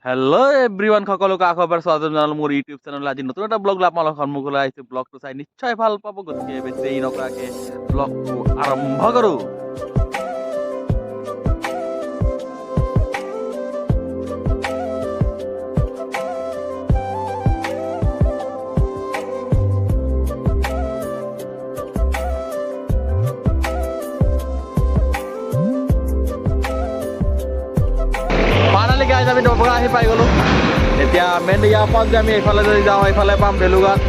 Hello' everyone সকলোকে আকৌ স্বাগতম জনালো মোৰ ইউটিউব চেনেল। আজি নতুন এটা ব্লগ আপোনালোকৰ সন্মুখলৈ আহিছো। ব্লগটো চাই নিশ্চয় ভাল পাব, গতিকে বেছি দেৰি নকৰাকে ব্লগটো আৰম্ভ কৰো। আমি ডবৰা আহি পাই গ'লো। এতিয়া মেইন ইয়াৰ পৰা যদি আমি এইফালে যদি যাওঁ, এইফালে পাম বেলুঘাট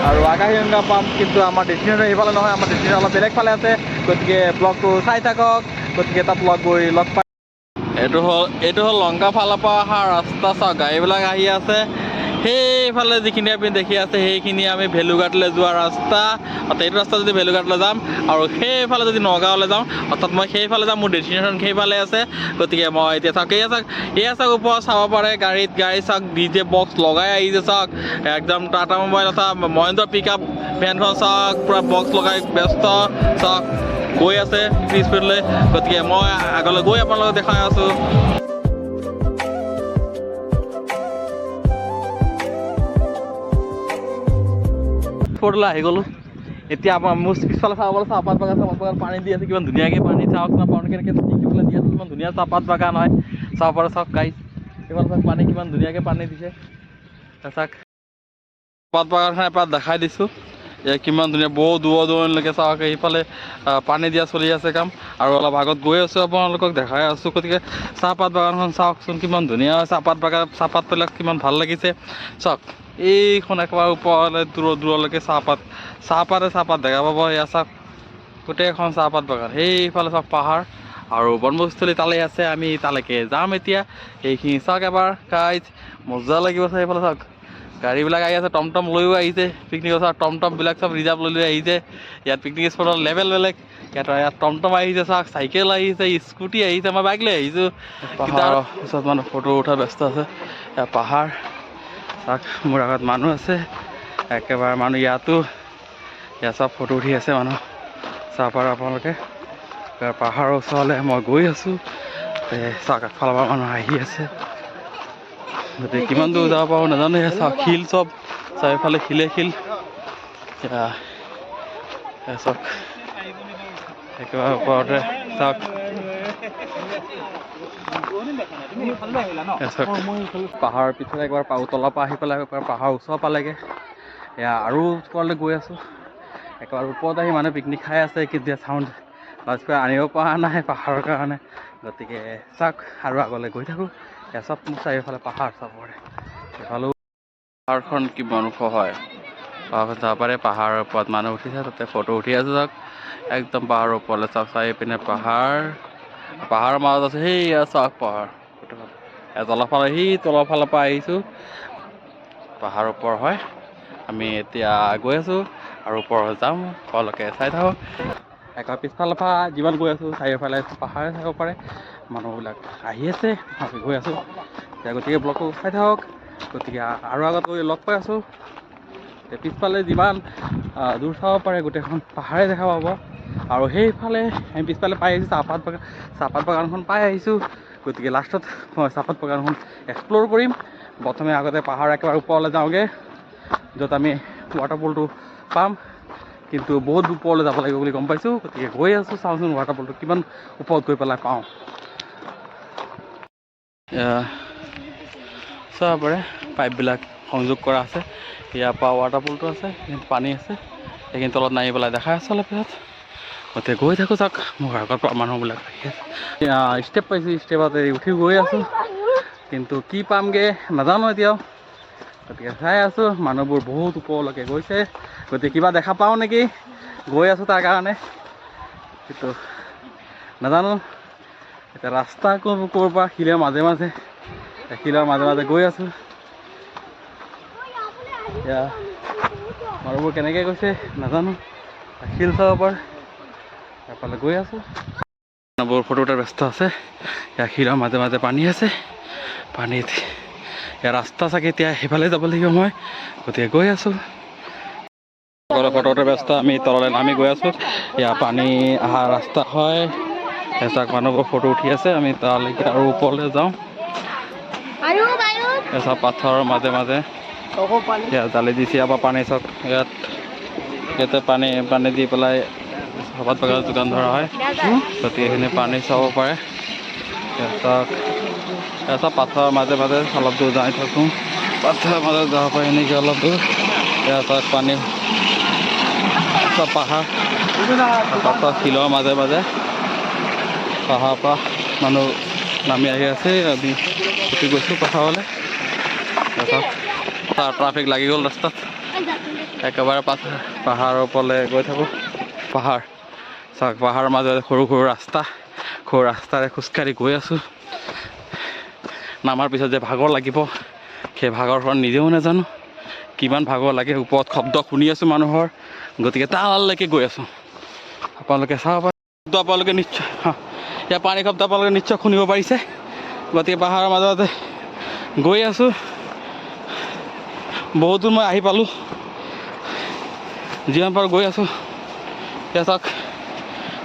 আৰু আকাশীগংগা পাম, কিন্তু আমাৰ ডেষ্টিনেশ্যন সেইফালে নহয়, আমাৰ ডেষ্টিনেশ্যন অলপ বেলেগ ফালে আছে। গতিকে ব্লগটো চাই থাকক, গতিকে তাত লগ পাই। এইটো হ'ল লংকা ফালৰ পৰা অহা ৰাস্তা। চাওক গাড়ীবিলাক আহি আছে। সেইফালে যিখিনি আপুনি দেখি আছে সেইখিনি আমি ভেলুঘাটলৈ যোৱা ৰাস্তা। এইটো ৰাস্তা যদি ভেলুঘাটলৈ যাম আৰু সেইফালে যদি নগাঁৱলৈ যাওঁ, অৰ্থাৎ মই সেইফালে যাম, মোৰ ডেষ্টিনেশ্যন সেইফালে আছে। গতিকে মই এতিয়া চাওক এয়া চাওক ওপৰত চাব পাৰে গাড়ী চাওক DJ বক্স লগাই আহিছে। চাওক একদম টাটা মোবাইল এটা মহেন্দ্ৰ পিক আপ ভেনখন চাওক পূৰা বক্স লগাই ব্যস্ত। চাওক গৈ আছে স্পীডলৈ। গতিকে মই আগলৈ গৈ আপোনালোকক দেখাই আছোঁ। আহি গ'লো। এতিয়া আমাৰ মোৰ পিছফালে চাব পালে চাহপাত বাগান পানী দি আছে, কিমান ধুনীয়াকৈ পানী চাওক না পানী কেনেকৈ দিবলৈ দি আছে, কিমান ধুনীয়া চাহপাত বাগান হয়। চাব পাৰে চাওক গাইজ, এইফালে চাওক পানী কিমান ধুনীয়াকৈ পানী দিছে। চাওক চাহপাত বাগানখন এপাত দেখাই দিছোঁ। কিমান ধুনীয়া বহু দূৰলৈকে চাওক এইফালে পানী দিয়া চলি আছে কাম, আৰু অলপ আগত গৈ আছোঁ আপোনালোকক দেখাই আছোঁ। গতিকে চাহপাত বাগানখন চাওকচোন কিমান ধুনীয়া হয়। চাহপাতবিলাক কিমান ভাল লাগিছে। চাওক এইখন একেবাৰে ওপৰলৈ দূৰলৈকে চাহপাত দেখা পাব। এয়া চাওক গোটেইখন চাহপাত বাগান। সেইফালে চাওক পাহাৰ আৰু বনভোজস্থলী তালে আছে, আমি তালৈকে যাম এতিয়া। এইখিনি চাওক এবাৰ গাইজ, মজা লাগিব চাই। এইফালে চাওক গাড়ীবিলাক আহি আছে, টমটম লৈও আহিছে পিকনিকৰ। চাওক টমটমবিলাক চব ৰিজাৰ্ভ লৈ আহিছে। ইয়াত পিকনিক স্পটৰ লেভেল বেলেগ। ইয়াত টমটম আহিছে, চাওক চাইকেল আহিছে, স্কুটি আহিছে, মই বাইক লৈ আহিছোঁ। পাহাৰৰ ওচৰত মানুহ ফটো উঠা ব্যস্ত আছে। ইয়াত পাহাৰ চাওক, মোৰ আগত মানুহ আছে একেবাৰে মানুহ ইয়াতো চব ফটো উঠি আছে মানুহ। চাব পাৰে আপোনালোকে পাহাৰৰ ওচৰলৈ মই গৈ আছোঁ। চাওক আগফালৰ পৰা মানুহ আহি আছে। গতিকে কিমান দূৰ যাব পাৰোঁ নাজানো। চাওক শিল চব চাৰিওফালে শিল চাওক একেবাৰে ওপৰতে চাওক পাহাৰৰ পিছত একবাৰ তলৰ পৰা আহি পেলাই একবাৰ পাহাৰৰ ওচৰ পালেগৈ। এয়া আৰু ওপৰলৈ গৈ আছোঁ। একেবাৰে ওপৰত আহি মানুহে পিকনিক খাই আছে, কিন্তু চাউণ্ড লাউডস্পীকাৰ আনিব পৰা নাই পাহাৰৰ কাৰণে। গতিকে চাওক আৰু আগলৈ গৈ থাকোঁ। এয়া চব মোৰ চাৰিওফালে পাহাৰ চাবৰে। এইফালেও পাহাৰখন কিমান ওখ হয়, পাহাৰখন চাব পাৰে। পাহাৰৰ ওপৰত মানুহ উঠিছে, তাতে ফটো উঠি আছোঁ। চাওক একদম পাহাৰৰ ওপৰলৈ চাওক, চাৰিওপিনে পাহাৰৰ মাজত আছে সেইয়া চাওক পাহাৰ। তলৰ ফালৰ পৰা আহিছোঁ, পাহাৰৰ ওপৰ হয়। আমি এতিয়া গৈ আছোঁ আৰু ওপৰত যাম। ওপৰলৈকে চাই থাকক। একেবাৰে পিছফালৰ পৰা যিমান গৈ আছোঁ চাৰিওফালে পাহাৰে চাব পাৰে। মানুহবিলাক আহি আছে, আমি গৈ আছোঁ এতিয়া। গতিকে ব্লগটো চাই থাকক। গতিকে আৰু আগত গৈ লগ পাই আছোঁ। পিছফালে যিমান দূৰ চাব পাৰে গোটেইখন পাহাৰে দেখা পাব। আৰু সেইফালে আমি পিছফালে পাই আহিছোঁ চাহপাত বাগানখন পাই আহিছোঁ। গতিকে লাষ্টত মই চাহপাত বাগানখন এক্সপ্ল'ৰ কৰিম। প্ৰথমে আগতে পাহাৰ একেবাৰে ওপৰলৈ যাওঁগৈ, য'ত আমি ৱাটাৰফলটো পাম। কিন্তু বহুত ওপৰলৈ যাব লাগিব বুলি গম পাইছোঁ। গতিকে গৈ আছোঁ, চাওঁচোন ৱাটাৰফলটো কিমান ওপৰত গৈ পেলাই পাওঁ। চাব পাৰে পাইপবিলাক সংযোগ কৰা আছে। ইয়াৰ পৰা ৱাটাৰফলটো আছে, পানী আছে, সেইখিনি তলত নামি পেলাই দেখাই আছে অলপ পিছত। গতিকে গৈ থাকোঁ। চাওক মোৰ আগৰ পৰা মানুহবিলাক আহি আছে। ষ্টেপ পাইছোঁ, ষ্টেপত উঠি গৈ আছোঁ, কিন্তু কি পামগৈ নাজানো এতিয়াও। গতিকে চাই আছোঁ মানুহবোৰ বহুত ওপৰলৈকে গৈছে। গতিকে কিবা দেখা পাওঁ নেকি, গৈ আছোঁ তাৰ কাৰণে, কিন্তু নাজানো। এতিয়া ৰাস্তা ক'ৰ পৰা শিলৰ মাজে মাজে গৈ আছোঁ। এতিয়া মানুহবোৰ কেনেকৈ গৈছে নাজানো। শিল চাব পাৰে, এফালে গৈ আছোঁ। মানুহবোৰ ফটো উঠাৰ ব্যস্ত আছে। ইয়াৰ শিলৰ মাজে মাজে পানী আছে। পানীত ইয়াৰ ৰাস্তা চাগে এতিয়া সেইফালে যাব লাগিব মই। গতিকে গৈ আছোঁ। ফটো উঠাৰ ব্যস্ত, আমি তললৈ নামি গৈ আছোঁ। ইয়াৰ পানী অহা ৰাস্তা হয়। এচাক মানুহবোৰ ফটো উঠি আছে। আমি তালৈকে আৰু ওপৰলৈ যাওঁ। চব পাথৰৰ মাজে মাজে ইয়াত জালি দিছে ইয়াৰ পৰা পানী চাওক ইয়াতে পানী দি পেলাই চাপাত বাগানৰ দোকান ধৰা হয় গতিকে এইখিনি পানী চাব পাৰে চাওক চব পাথৰৰ মাজে মাজে অলপ দূৰ যাই থাকোঁ পাথৰৰ মাজত যাব পাৰে এনেকৈ অলপ দূৰ ইয়াত চাওক পানী চব পাহাৰ পাথৰ শিলৰ মাজে মাজে পাহাৰৰ পৰা মানুহ নামি আহি আছে আমি উঠি গৈছোঁ পাহাৰলৈ ট্ৰাফিক লাগি গ'ল ৰাস্তাত একেবাৰে পাহাৰৰ ওপৰলৈ গৈ থাকোঁ পাহাৰ চাওক পাহাৰৰ মাজত সৰু ৰাস্তাৰে খোজকাঢ়ি গৈ আছোঁ নামাৰ পিছত যে ভাগৰ লাগিব সেই ভাগৰখন নিজেও নাজানো কিমান ভাগৰ লাগে ওপৰত শব্দ শুনি আছোঁ মানুহৰ গতিকে তালৈকে গৈ আছোঁ আপোনালোকে চাব পাৰে আপোনালোকে নিশ্চয় ইয়াৰ পানী শব্দ আপোনালোকে নিশ্চয় শুনিব পাৰিছে গতিকে পাহাৰৰ মাজতে গৈ আছোঁ বহুত দূৰ মই আহি পালোঁ যিমান পাৰোঁ গৈ আছোঁ এতিয়া চাওক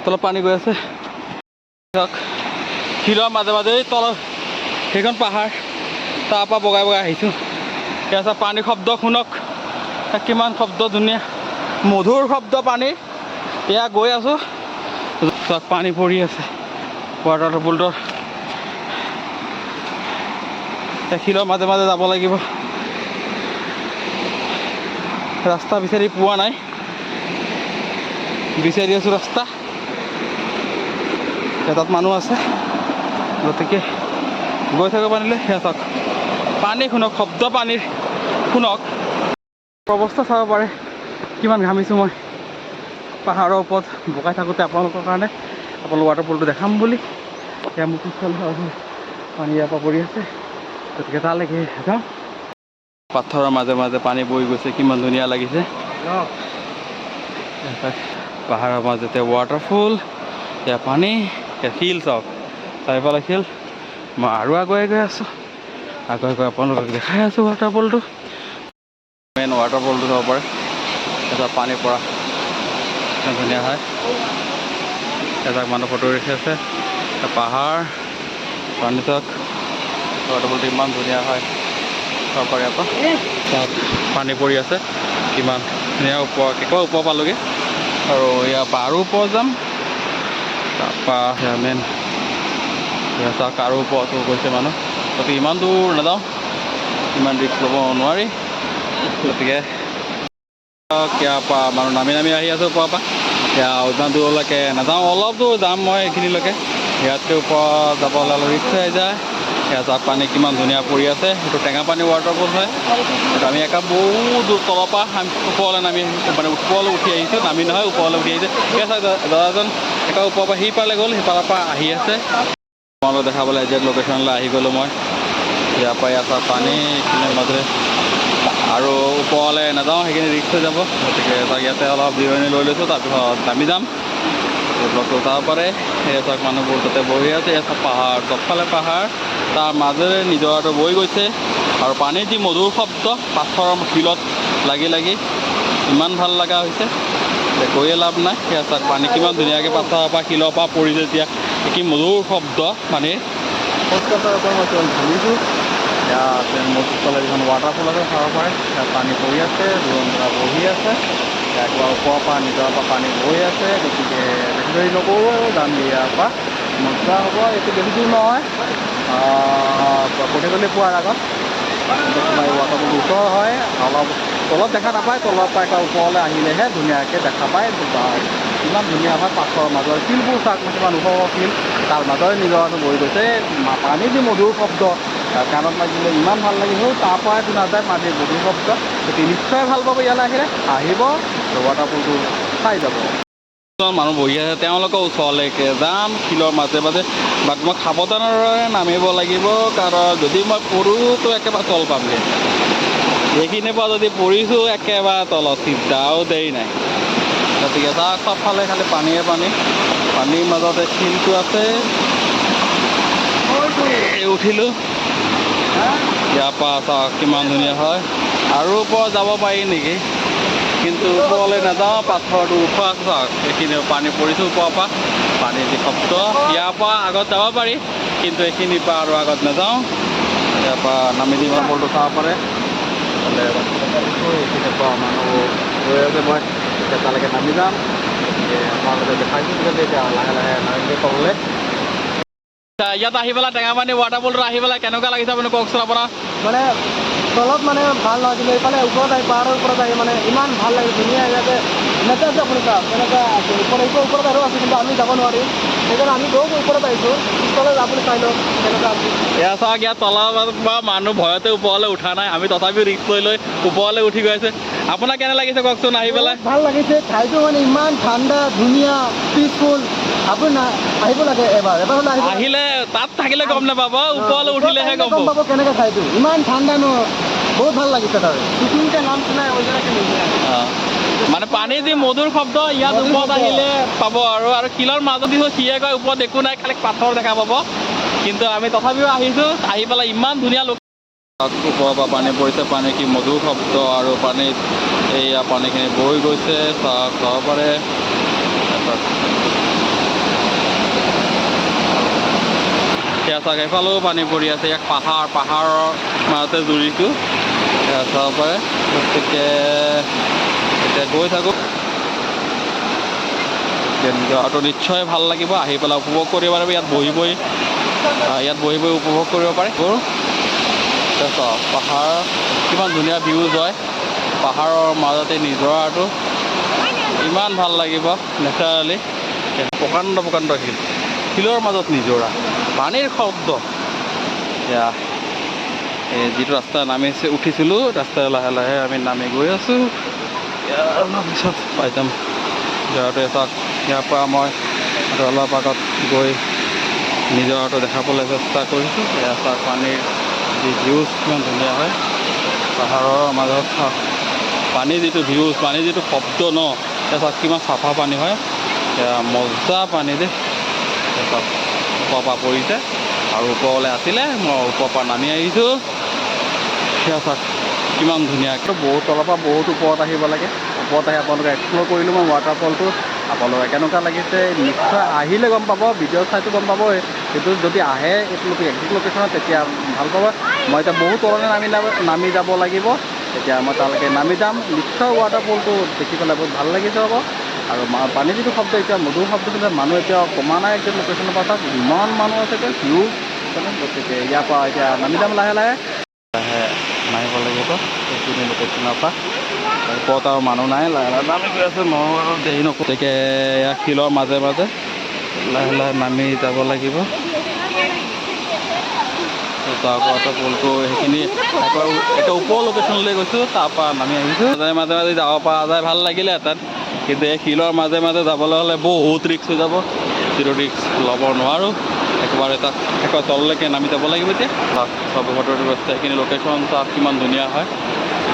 তলত পানী গৈ আছে চাওক শিলৰ মাজে মাজে তলত সেইখন পাহাৰ তাৰপৰা বগাই আহিছোঁ এতিয়া চাওক পানী শব্দ শুনক কিমান শব্দ ধুনীয়া মধুৰ শব্দ পানী এয়া গৈ আছোঁ চাওক পানী পৰি আছে ৱাটাৰফলটোৰ শিলৰ মাজে মাজে যাব লাগিব ৰাস্তা বিচাৰি পোৱা নাই বিচাৰি আছোঁ ৰাস্তা তাত মানুহ আছে গতিকে গৈ থাকিব পাৰিলে সেয়া চাওক পানী শুনক শব্দ পানীৰ শুনক অৱস্থা চাব পাৰে কিমান ঘামিছোঁ মই পাহাৰৰ ওপৰত বগাই থাকোঁতে আপোনালোকৰ কাৰণে আপোনালোক ৱাটাৰফলটো দেখাম বুলি সেয়া মোৰ পিছফালে পানী ইয়াৰ পৰা পৰি আছে গতিকে তালৈকে যাওঁ পাথৰৰ মাজে মাজে পানী বৈ গৈছে কিমান ধুনীয়া লাগিছে পাহাৰৰ মাজতে ৱাটাৰফল এয়া পানী শিল চাওক চাৰিওফালে শিল মই আৰু আগুৱাই গৈ আছোঁ আগুৱাই গৈ আপোনালোকক দেখাই আছোঁ ৱাটাৰফলটো মেইন ৱাটাৰফলটো চাব পাৰে এটা পানী পৰা ধুনীয়া হয় এজাক মানুহ ফটো ৰাখি আছে পাহাৰ পানী চাওক ৱাটাৰফলটো ইমান ধুনীয়া হয় চাব পাৰে ইয়াৰ পৰা তাত পানী পৰি আছে কিমান ধুনীয়া একেবাৰে ওপৰ পালোগৈ আৰু ইয়াৰ পৰা আৰু ওপৰ যাম তাৰপৰা মেইন চাওক আৰু ওপৰতো গৈছে মানুহ গতিকে ইমান দূৰ নাযাওঁ ইমান ৰিস্ক ল'ব নোৱাৰি গতিকে ইয়াৰ পৰা মানুহ নামি আহি আছোঁ ওপৰৰ পৰা ইমান দূৰলৈকে নাযাওঁ অলপ দূৰ যাম মই এইখিনিলৈকে ইয়াতকৈ ওপৰত যাব ওলালে ৰিস্ক হৈ যায় ইয়াত চাওক পানী কিমান ধুনীয়া পৰি আছে সেইটো টেঙাপানী ৱাটাৰফল হয় আমি একা বহুত দূৰ তলৰ পৰা আমি ওপৰলৈ নামি মানে ওপৰলৈ উঠি আহিছোঁ নামি নহয় ওপৰলৈ উঠি আহিছে সেয়া চাওক দাদাজন একা ওপৰৰ পৰা সিপাৰলৈ গ'ল সিপাৰৰ পৰা আহি আছে তোমালোক দেখাবলৈ এজেক্ট লোকেশ্যনলৈ আহি গ'লোঁ মই ইয়াৰ পৰা ইয়াত পানী এইখিনিৰ মাজেৰে আৰু ওপৰলৈ নাযাওঁ সেইখিনি ৰিস্ক হৈ যাব গতিকে ইয়াতে অলপ জিৰণি লৈ লৈছোঁ তাৰপিছত নামি যাম ব্লগটো যাব পাৰে এই চাওক মানুহবোৰ তাতে বহি আছে ইয়াত পাহাৰ চবফালে পাহাৰ তাৰ মাজেৰে নিজৰাটো বৈ গৈছে আৰু পানীৰ যি মধুৰ শব্দ পাথৰৰ শিলত লাগি লাগি ইমান ভাল লগা হৈছে কৈয়ে লাভ নাই সেয়া চাওক পানী কিমান ধুনীয়াকৈ পাথৰৰ পৰা শিলৰ পৰা পৰিছে এতিয়া কি মধুৰ শব্দ পানীৰ খোজকাঢ়াৰ ওপৰত মই ঘূৰিছোঁ ইয়াত মোৰ পিছফালে যিখন ৱাটাৰফল আছে চাব পাৰে ইয়াত পানী পৰি আছে দূৰৰ পৰা বহি আছে একবাৰ ওপৰৰ পৰা নিজৰৰ পৰা পানী বৈ আছে গতিকে বেছি দেৰি নকৰোঁ আৰু যাম ইয়াৰ পৰা মজা হ'ব এইটো বেছি দূৰ নহয় কঠিয়াতলি পোৱাৰ আগত তোমাৰ ৱাটাৰফলটো ওচৰ হয় অলপ তলত দেখা নাপায় তলৰ পৰা একেবাৰে ওপৰলৈ আহিলেহে ধুনীয়াকৈ দেখা পায় ইমান ধুনীয়া হয় পাথৰৰ মাজৰ শিলবোৰ চাওক কিমান ওখ শিল তাৰ মাজৰে নিজৰাটো বৈ গৈছে পানী যি মধুৰ শব্দ কাণত মাৰিলে ইমান ভাল লাগিব তাৰ পৰাই শুনা যায় পানীৰ মধুৰ শব্দ গতিকে নিশ্চয় ভাল পাব ইয়ালৈ আহিলে আহিব ৱাটাৰফলটো চাই যাব মানুহ বহি আছে তেওঁলোকৰ ওচৰলৈকে যাম শিলৰ মাজে মাজে বাট মই সাৱধানেৰে নামিব লাগিব কাৰণ যদি মই পৰোঁতো একেবাৰে তল পামগৈ এইখিনিৰ পৰা যদি পৰিছোঁ একেবাৰে তলত চিন্তাও দেৰি নাই গতিকে চাওক চবফালে খালি পানীয়ে পানীৰ মাজতে শিলটো আছে উঠিলোঁ ইয়াৰ পৰা চাওক কিমান ধুনীয়া হয় আৰু ওপৰত যাব পাৰি নেকি কিন্তু ওপৰলৈ নাযাওঁ পাথৰটো ওখ আছে চাওক এইখিনি পানী পৰিছোঁ ওপৰৰ পৰা পানীৰ যি শব্দ ইয়াৰ পৰা আগত যাব পাৰি কিন্তু এইখিনিৰ পৰা আৰু আগত নাযাওঁ ইয়াৰ পৰা নামি দি ৱাটাৰফলটো চাব পাৰে এইখিনিৰ পৰা মানুহ গৈ আছে মই এতিয়া তালৈকে নামি যাম আপোনালোকে দেখাইছোঁ এতিয়া লাহে লাহে নামিব তললৈ ইয়াত আহি পেলাই টেঙাপানী ৱাটাৰফলটো আহি পেলাই কেনেকুৱা লাগিছে আপুনি কওকচোন আপোনাৰ মানে তলত মানে ভাল নহয় কিন্তু এইফালে ওপৰত আহি পাহাৰৰ ওপৰত আহি মানে ইমান ভাল লাগে ধুনীয়া ইয়াতে নেচাৰটো আপুনি চাওক কেনেকুৱা আছে ওপৰত আৰু আছে কিন্তু আমি যাব নোৱাৰিম সেইকাৰণে আমি বহুত ওপৰত আহিছোঁ পিছলৈ আপুনি চাই লওক কেনেকুৱা আছে এয়া চাওক ইয়াত তলৰ পৰা মানুহ ভয়তে ওপৰলৈ উঠা নাই আমি তথাপিও ৰিস্ক লৈ ওপৰলৈ উঠি গৈ আছে আপোনাক কেনে লাগিছে কওকচোন আহি পেলাই ভাল লাগিছে ঠাইটো মানে ইমান ঠাণ্ডা ধুনীয়া পিচফুল আপুনি আহিব লাগে এবাৰ হ'লে আহিলে তাত থাকিলে গম নাপাব ওপৰলৈ উঠিলেহে গম পাব কেনেকৈ ঠাইটো ইমান ঠাণ্ডা ন বহুত ভাল লাগিছে তাৰ তিনিটা নাম শুনাই মানে পানীৰ যি মধুৰ শব্দ ইয়াত ওপৰত আহিলে পাব আৰু শিলৰ মাজত সিয়ে কয় ওপৰত একো নাই খালি পাথৰ দেখা পাব কিন্তু আমি তথাপিও আহিছোঁ আহি পেলাই ইমান ধুনীয়া লোক ওপৰৰ পৰা পানী পৰিছে পানী কি মধুৰ শব্দ আৰু পানীত এইয়া পানীখিনি বৈ গৈছে চাব পাৰে সেয়া চাওক এফালেও পানী পৰি আছে ইয়াক পাহাৰৰ মাজতে জুৰিছোঁ সেয়া চাব পাৰে গতিকে এতিয়া গৈ থাকোঁ জেগাটো নিশ্চয় ভাল লাগিব আহি পেলাই উপভোগ কৰিব পাৰিব ইয়াত বহি বহি উপভোগ কৰিব পাৰে চাওক পাহাৰ কিমান ধুনীয়া ভিউজ হয় পাহাৰৰ মাজতে নিজৰাটো ইমান ভাল লাগিব নেচাৰেলি প্ৰকাণ্ড শিলৰ মাজত নিজৰা পানীৰ শব্দ এয়া এই যিটো ৰাস্তা উঠিছিলোঁ ৰাস্তাৰে লাহে লাহে আমি নামি গৈ আছোঁ অলপ পিছত পাই যাম জেগাটো চাওক ইয়াৰ পৰা মই অলপ আগত গৈ নিজৰাটো দেখাবলৈ চেষ্টা কৰিছোঁ এয়া চাওক পানীৰ যি ভিউজ কিমান ধুনীয়া হয় পাহাৰৰ মাজত চাওক পানীৰ যিটো ভিউজ পানীৰ যিটো শব্দ ন এয়া চাওক কিমান চাফা পানী হয় এয়া মজা পানী দেই চাওক ওপৰৰ পৰা পৰিছে আৰু ওপৰলৈ আছিলে মই ওপৰৰ পৰা নামি আহিছোঁ সেয়া চাওক কিমান ধুনীয়াকৈ বহুত তলৰ পৰা বহুত ওপৰত আহিব লাগে ওপৰত আহি আপোনালোকে এক্সপ্ল'ৰ কৰিলোঁ মই ৱাটাৰফলটো আপোনালোকে কেনেকুৱা লাগিছে নিশ্চয় আহিলে গম পাব ভিডিঅ' চাইটো গম পাবই কিন্তু যদি আহে এইটো একজেক্ট লোকেশ্যনত তেতিয়া ভাল পাব মই এতিয়া বহুত তললৈ নামি যাব লাগিব তেতিয়া মই তালৈকে নামি যাম নিশ্চয় ৱাটাৰফলটো দেখি পেলাই বহুত ভাল লাগিছে হ'ব আৰু পানী যিটো শব্দ এতিয়া মধুৰ শব্দ কিন্তু মানুহ এতিয়া কমা নাই একজেক্ট লোকেশ্যনৰ পৰা চাওক ইমান মানুহ আছে ভিউ গতিকে ইয়াৰ পৰা এতিয়া নামি যাম লাহে লাহে নামিব লাগিব সেইখিনি লোকেশ্যনৰ পৰা ওপৰত আৰু মানুহ নাই লাহে লাহে নামি গৈ আছে মই আৰু দেৰি নকৰোঁ গতিকে ইয়াৰ শিলৰ মাজে মাজে লাহে লাহে নামি যাব লাগিব ৱাটাৰফলটো সেইখিনি এতিয়া ওপৰ লোকেশ্যনলৈ গৈছোঁ তাৰপৰা নামি আহিছোঁ মাজে মাজে যাব পৰা যায় ভাল লাগিলে তাত কিন্তু এই শিলৰ মাজে মাজে যাবলৈ হ'লে বহুত ৰিস্ক হৈ যাব যিটো ৰিস্ক ল'ব নোৱাৰোঁ একেবাৰে তাত তললৈকে নামি যাব লাগিব এতিয়া চব ফটোটো আছে সেইখিনি লোকেশ্যন তাত কিমান ধুনীয়া হয়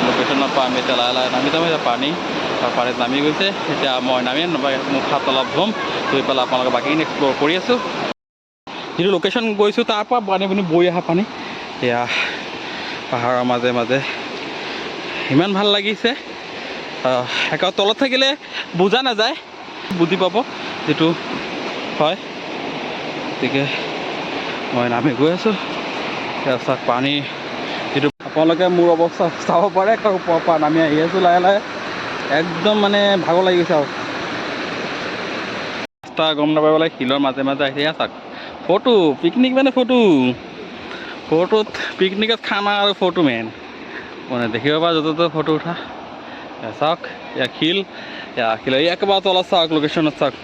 লোকেশ্যনৰ পৰা আমি এতিয়া লাহে লাহে নামি যাম এতিয়া পানীত নামি গৈছে এতিয়া মই নামিম মুখ হাত অলপ ধুম ধুই পেলাই আপোনালোকে বাকীখিনি এক্সপ্ল'ৰ কৰি আছোঁ যিটো লোকেশ্যন গৈছোঁ তাৰ পৰা পানী বৈ অহা পানী এয়া পাহাৰৰ মাজে মাজে ইমান ভাল লাগিছে একেবাৰে তলত থাকিলে বুজা নাযায় বুজি পাব যিটো হয় গতিকে মই নামি গৈ আছোঁ চাওক পানী যিটো আপোনালোকে মোৰ অৱস্থা চাব পাৰে কাৰণ ওপৰৰ পৰা নামি আহি আছোঁ লাহে লাহে একদম মানে ভাগৰ লাগি গৈছে আৰু ৰাস্তা গম নাপাই পেলাই শিলৰ মাজে মাজে আহি চাওক ফটো পিকনিক মানে ফটোত পিকনিকত খানা আৰু ফটো মেইন মানে দেখিব পৰা য'তে ত'তে ফটো উঠা চাওক ইয়াৰ শিল একেবাৰে তলত চাওক লোকেশ্যনত চাওক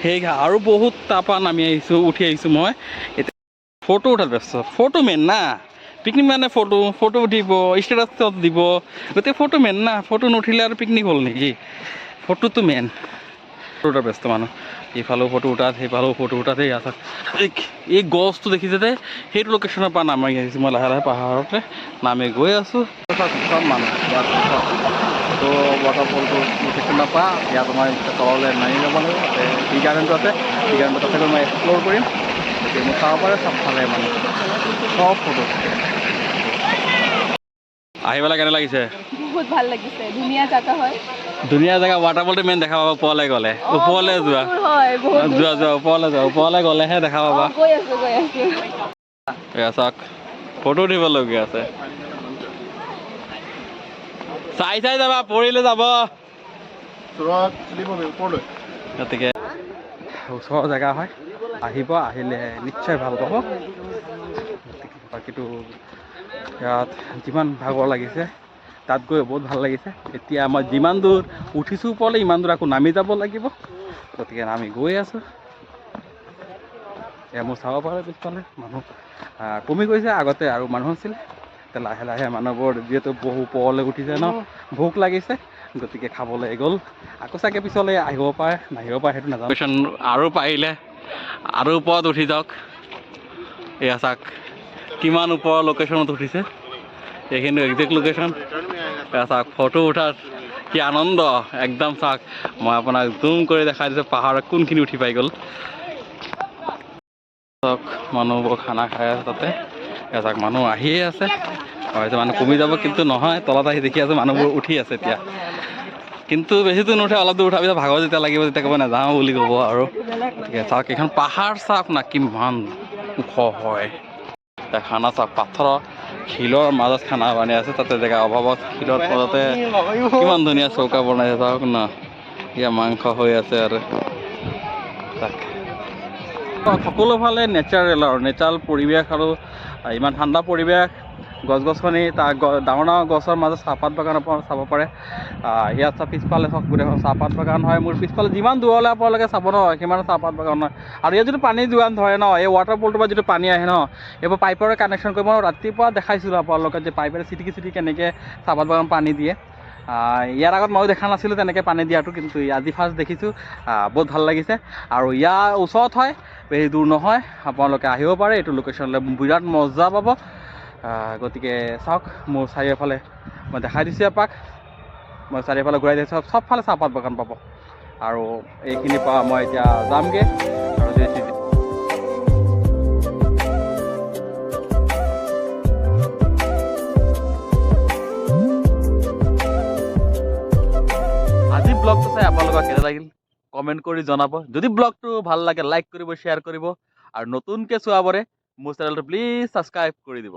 সেই আৰু বহুত তাৰপৰা নামি উঠি আহিছোঁ মই এতিয়া ফটো উঠাত ব্যস্ত ফটো মেইন না পিকনিক মানে ফটো উঠিব ষ্টেটাছত দিব গতিকে ফটো মেইন না ফটো নুঠিলে আৰু পিকনিক হ'ল নেকি ফটোটো মেইন ফটো ব্যস্ত মানুহ ইফালেও ফটো উঠাত সেইফালেও ফটো উঠাত এই গছটো দেখিছে যে সেইটো লোকেশ্যনৰ পৰা নামি আহিছোঁ মই লাহে লাহে পাহাৰতে নামি গৈ আছোঁ চব মানুহ তো ৱাটাৰফলটো লোকেশ্যনৰ পৰা ইয়াত মই তললৈ নামি যাব লাগিব তাতে টি গাৰ্ডেনটো আছে টি গাৰ্ডেনটো তাতে মই এক্সপ্ল'ৰ কৰিম গতিকে মোক চাব পাৰে চবফালে মানুহ চব ফটো আহি পেলাই কেনে লাগিছে বহুত ভাল লাগিছে ধুনীয়া জাগা হয় ধুনীয়া জেগা ৱাটাৰফলটো মেইন দেখা পাব ওপৰলৈ গ'লে ওপৰলৈ যোৱা ওপৰলৈ গ'লেহে দেখা পাবা গৈ আছোঁ এয়া চাওক ফটো উঠিবলগীয়া আছে চাই চাই যাবা পৰিলে যাব গতিকে ওচৰৰ জেগা হয় আহিব আহিলে নিশ্চয় ভাল পাব বাকীটো ইয়াত যিমান ভাগৰ লাগিছে তাত গৈ বহুত ভাল লাগিছে এতিয়া মই যিমান দূৰ উঠিছোঁ ওপৰলৈ ইমান দূৰ আকৌ নামি যাব লাগিব গতিকে আমি গৈ আছোঁ এয়া মোৰ চাব পাৰে পিছফালে মানুহ কমি গৈছে আগতে আৰু মানুহ আছিল এতিয়া লাহে লাহে মানুহবোৰ যিহেতু বহু ওপৰলৈ উঠিছে ন ভোক লাগিছে গতিকে খাবলৈ গ'ল আকৌ চাগে পিছলৈ আহিব পাৰে নাহিব পাৰে সেইটো নাজানো আৰু পাৰিলে আৰু ওপৰত উঠি যাওক এয়া চাওক কিমান ওপৰৰ লোকেশ্যনত উঠিছে এইখিনি একজেক্ট লোকেশ্যন এয়া চাওক ফটো উঠাৰ কি আনন্দ একদম চাওক মই আপোনাক জুম কৰি দেখাই দিছোঁ পাহাৰত কোনখিনি উঠি পাই গ'ল চাওক মানুহবোৰ খানা খাই আছে তাতে এয়া চাওক মানুহ আহিয়ে আছে হয়তো মানুহ কমি যাব কিন্তু নহয় তলত আহি দেখি আছোঁ মানুহবোৰ উঠি আছে এতিয়া কিন্তু বেছি দূৰ নুঠে অলপ দূৰ উঠাৰ পিছত ভাগৰ যেতিয়া লাগিব তেতিয়া ক'ব নাযাওঁ বুলি ক'ব আৰু গতিকে চাওক এইখন পাহাৰ চাওক না কিমান ওখ হয় এতিয়া খানা চাওক পাথৰৰ শিলৰ মাজত খানা বনাই আছে তাতে জেগা অভাৱত শিলৰ তলতে কিমান ধুনীয়া চৌকা বনাইছে চাওক না ইয়াৰ মাংস হৈ আছে আৰু তাক সকলো ফালে নেচাৰেল আৰু নেচাৰেল পৰিৱেশ আৰু ইমান ঠাণ্ডা পৰিৱেশ গছ গছনি তাৰ ডাঙৰ ডাঙৰ গছৰ মাজত চাহপাত বাগান আপোনালোকে চাব পাৰে ইয়াত চাহ পিছফালে চাওক গোটেইখন চাহপাত বাগান হয় মোৰ পিছফালে যিমান দূৰলৈ আপোনালোকে চাব ন সিমান চাহপাত বাগান হয় আৰু ইয়াত যিটো পানী যোগান ধৰে ন এই ৱাটাৰ পুলটোৰ পৰা যিটো পানী আহে ন এইবোৰ পাইপৰে কানেকশ্যন কৰি মই ৰাতিপুৱা দেখাইছিলোঁ আপোনালোকে যে পাইপেৰে চিটিকি চিটিকি কেনেকৈ চাহপাত বাগান পানী দিয়ে ইয়াৰ আগত ময়ো দেখা নাছিলোঁ তেনেকৈ পানী দিয়াটো কিন্তু আজি ফাৰ্ষ্ট দেখিছোঁ বহুত ভাল লাগিছে আৰু ইয়াৰ ওচৰত হয় বেছি দূৰ নহয় আপোনালোকে আহিব পাৰে এইটো লোকেশ্যনলৈ বিৰাট মজা পাব গতিকে চাওক মোৰ চাৰিওফালে মই দেখাই দিছোঁ এপাক মই চাৰিওফালে ঘূৰাই দিছোঁ চবফালে চাহপাত বাগান পাব আৰু এইখিনিৰ পৰা মই এতিয়া যামগৈ আৰু আজি ব্লগটো চাই আপোনালোকক কেনে লাগিল কমেণ্ট কৰি জনাব যদি ব্লগটো ভাল লাগে লাইক কৰিব শ্বেয়াৰ কৰিব আৰু নতুনকৈ চোৱাবোৰে মোৰ চেনেলটো প্লিজ ছাবস্ক্ৰাইব কৰি দিব